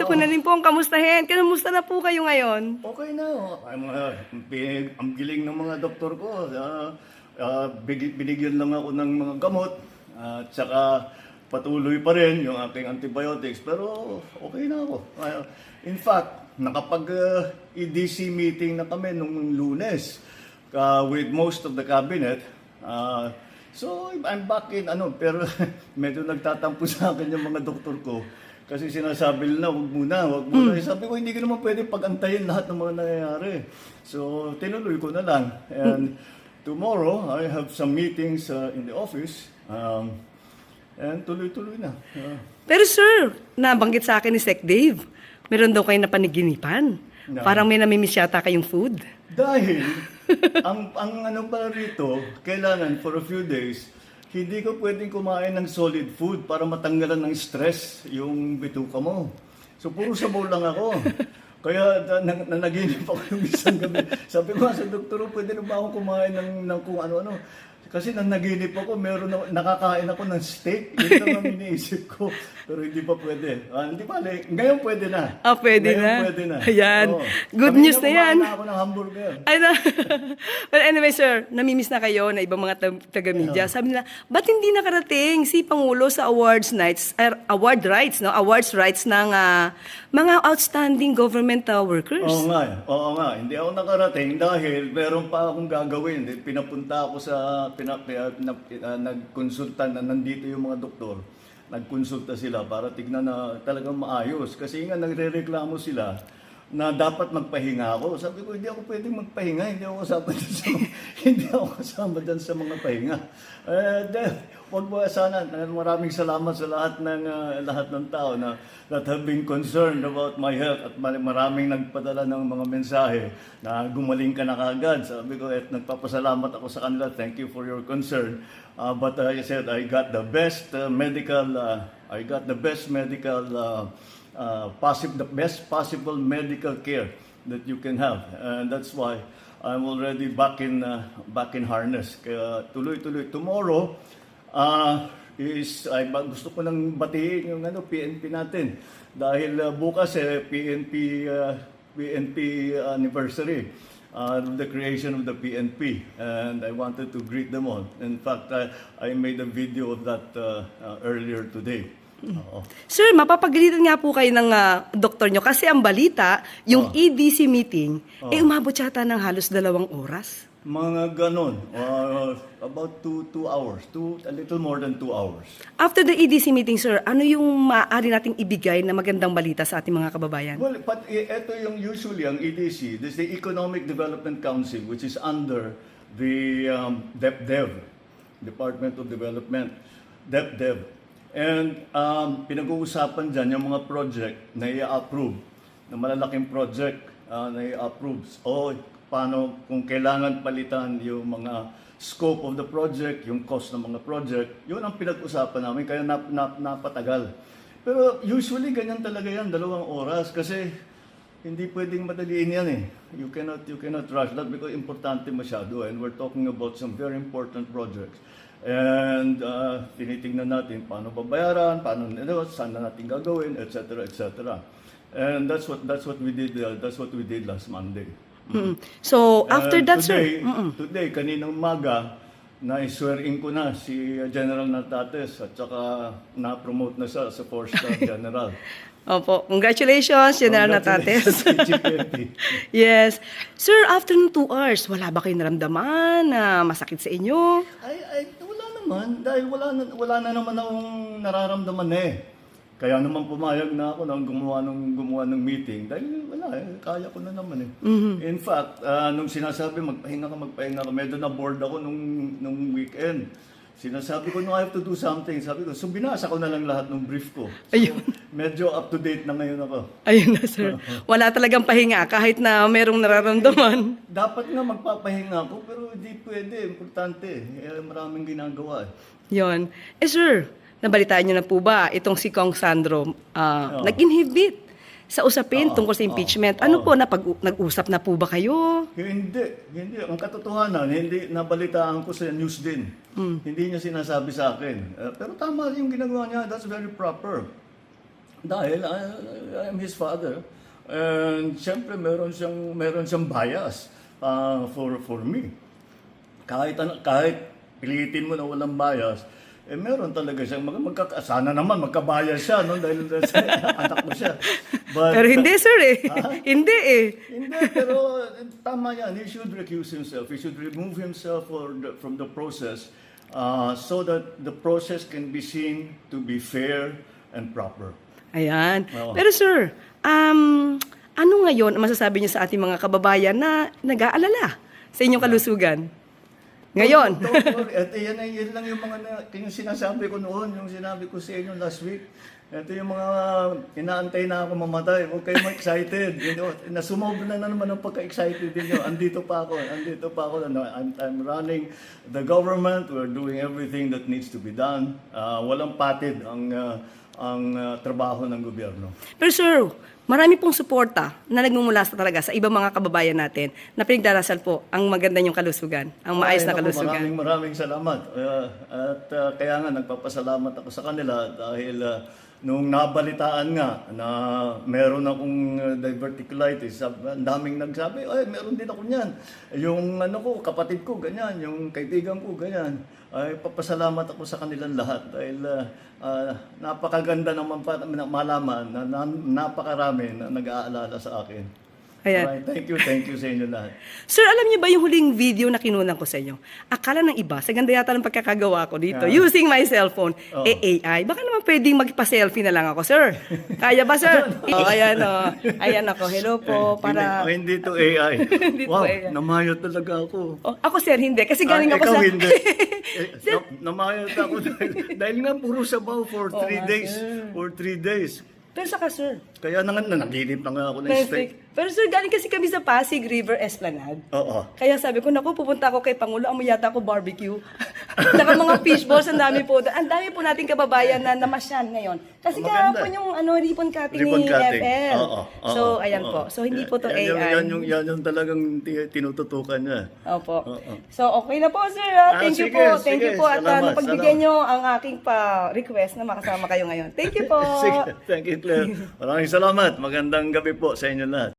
ko na rin po ang kamustahin. Kamusta na po kayo ngayon? Okay na. Ang giling ng mga doktor ko. Binigyan lang ako ng mga gamot. At saka patuloy pa rin yung aking antibiotics. Pero okay na ako. In fact, nakapag-EDC meeting na kami nung Lunes with most of the cabinet. So I'm back in pero medyo nagtatampo sa akin yung mga doktor ko. Kasi sinasabi nila, wag muna. Sabi ko, hindi ko naman pwede pagantayin lahat ng mga nangyayari. So, tinuloy ko na lang. And tomorrow, I have some meetings in the office. And tuloy-tuloy na. Pero sir, nabanggit sa akin ni Sec Dave, meron daw kayo napaniginipan. Parang may namimiss yata kayong food. Dahil, ang ano pa rito, kailangan for a few days, hindi ko pwedeng kumain ng solid food para matanggalan ng stress yung bituka mo. So, puro sabaw lang ako. Kaya nanaginip ako yung isang gabi. Sabi ko sa doktor, pwede na ba akong kumain ng kung ano-ano? Kasi nanaginip ako, nakakain ako ng steak. Yun lang ang iniisip ko. Pero hindi pa pwede. Hindi pa, ngayon pwede na. Pwede ngayon na. Pwede na. Ayan. Oo. Good news na yan. Kumain na ako ng hamburger. Ay na. But anyway, sir, namimiss na kayo na ibang mga taga-media. Sabi nila, ba't hindi nakarating si Pangulo sa awards rights ng mga outstanding government workers? Oo nga. Hindi ako nakarating dahil meron pa akong gagawin. Pinapunta ako sa nagkonsulta na nandito yung mga doktor. Nagkonsulta sila para tignan na talagang maayos. Kasi nga nagrereklamo sila na dapat magpahinga ako. Sabi ko, hindi ako pwedeng magpahinga. Hindi ako kasama dyan sa mga pahinga. Wag mo sana. Maraming salamat sa lahat ng tao that have been concerned about my health at maraming nagpadala ng mga mensahe na gumaling ka na kagad. Sabi ko, at nagpapasalamat ako sa kanila. Thank you for your concern. But I said, I got the best the best possible medical care that you can have, and that's why I'm already back in harness. Kaya tuloy-tuloy. Tomorrow gusto ko nang batiin yung PNP natin dahil bukas PNP anniversary the creation of the PNP, and I wanted to greet them all. In fact, I made a video of that earlier today. Sir, mapapagalitan nga po kayo ng doktor nyo kasi ang balita, yung EDC meeting, umabot yata ng halos 2 oras. Mga ganon. About 2 hours. A little more than 2 hours. After the EDC meeting, sir, ano yung maaari nating ibigay na magandang balita sa ating mga kababayan? Well, but ito yung usually ang EDC, this is the Economic Development Council, which is under the DepDev, Department of Development, DepDev. And pinag-uusapan dyan yung mga project na i-approve, na malalaking project na i-approve. O paano kung kailangan palitan yung mga scope of the project, yung cost ng mga project, yun ang pinag-usapan namin, kaya napatagal. Pero usually ganyan talaga yan, 2 oras, kasi hindi pwedeng madaliin yan eh. You cannot rush that because importante masyado, and we're talking about some very important projects. And tinitingnan natin paano babayaran, saan na natin gagawin, etc., etc. And that's what we did. That's what we did last Monday. So after that, today, sir, today kaninang umaga, na-swearing ko na si General Natates at saka na-promote na siya sa 4-star General. Opo, congratulations, General Natates. GPFP. Yes. Sir, after ng 2 hours, wala ba kayong naramdaman na masakit sa inyo? Ay, wala naman. Dahil wala na naman akong nararamdaman eh. Kaya naman pumayag na ako nang gumawa ng meeting. Dahil wala kaya ko na naman eh. In fact, nung sinasabi magpahinga ka, medyo na-bored ako nung weekend. Sinasabi ko, no, I have to do something. Sabi ko, so binasa ko na lang lahat ng brief ko. So, medyo up to date na ngayon ako. Ayun na, sir. Wala talagang pahinga kahit na merong nararamdaman. Dapat nga magpapahinga ako, pero hindi pwede. Importante. Maraming ginagawa eh. Yun. Sir, nabalitaan niyo na po ba itong si Kong Sandro nag-inhibit sa usapin tungkol sa impeachment? Ano po, nag-usap na po ba kayo? Hindi. Ang katotohanan, hindi nabalitaan ko sa news din. Hindi niya sinasabi sa akin. Pero tama yung ginagawa niya. That's very proper. Dahil I'm his father. And siyempre meron siyang bias for me. Kahit pilitin mo na walang bias, meron talaga siyang sana naman magkabias siya, no, dahil sa anak mo siya. But, Pero hindi, sir, eh. Hindi, eh. hindi, pero tama yan. He should recuse himself. He should remove himself from the process so that the process can be seen to be fair and proper. Ayan. Oo. Pero sir, ano ngayon ang masasabi niyo sa ating mga kababayan na nag-aalala sa inyong kalusugan? Ngayon. Don't worry. At yan lang yung yung sinasabi ko noon, yung sinabi ko sa inyo last week. Ito yung mga inaantay na ako mamatay. Huwag kayong excited. Nasumobra na naman ang pagka-excited ninyo. Andito pa ako. I'm running the government. We're doing everything that needs to be done. Walang patid ang trabaho ng gobyerno. Pero sir, marami pong suporta na nagmumula talaga sa ibang mga kababayan natin na pinagdarasal po ang maganda niyong kalusugan, ang maayos na naku, kalusugan. Maraming salamat. Kaya nga nagpapasalamat ako sa kanila dahil nung nabalitaan nga na meron akong diverticulitis, ang daming nagsabi, ay meron din ako niyan. Yung kapatid ko ganyan, yung kaibigan ko ganyan. Ay papasalamat ako sa kanilang lahat dahil napakaganda naman malaman na napakarami na nag-aalala sa akin. Ayan. Alright, thank you sa inyo lahat. Sir, alam niyo ba yung huling video na kinunan ko sa inyo? Akala ng iba, sa ganda yata ng pagkakagawa ko dito, using my cellphone, AI. Baka naman pwedeng magpa-selfie na lang ako, sir. Kaya ba, sir? Ayan, ayan ako. Hello po, para... Hindi to AI. Hindi to Wow, AI. namayo talaga ako. Oh, ako, sir, hindi. Kasi galing ako Ikaw sa... hindi. Namayat ako dahil nga puro sabaw for 3 days. For 3 days. Pero saka, sir, Kaya naginip na nga ako ng steak. perfect. Pero sir, galing kasi kami sa Pasig River Esplanade. Oo. Kaya sabi ko, naku, pupunta ako kay Pangulo, amoy yata ako barbecue. Saka mga fishballs, ang dami po. Ang dami po nating kababayan na namasyan ngayon. Kasi Maganda. kahapon yung ribbon cutting Ribbon ni cutting. FL. Oo, oo, So, ayan oo. po. So, hindi po to Yan AI. yan yung talagang tinututukan niya. Opo. Oo. So, okay na po, sir. Thank you sige, po. Thank sige. you po. At Salamat, napagbigyan nyo ang aking request na makasama kayo ngayon. Thank you po. Sige, thank you, Claire. Maraming salamat. Magandang gabi po sa inyo lahat.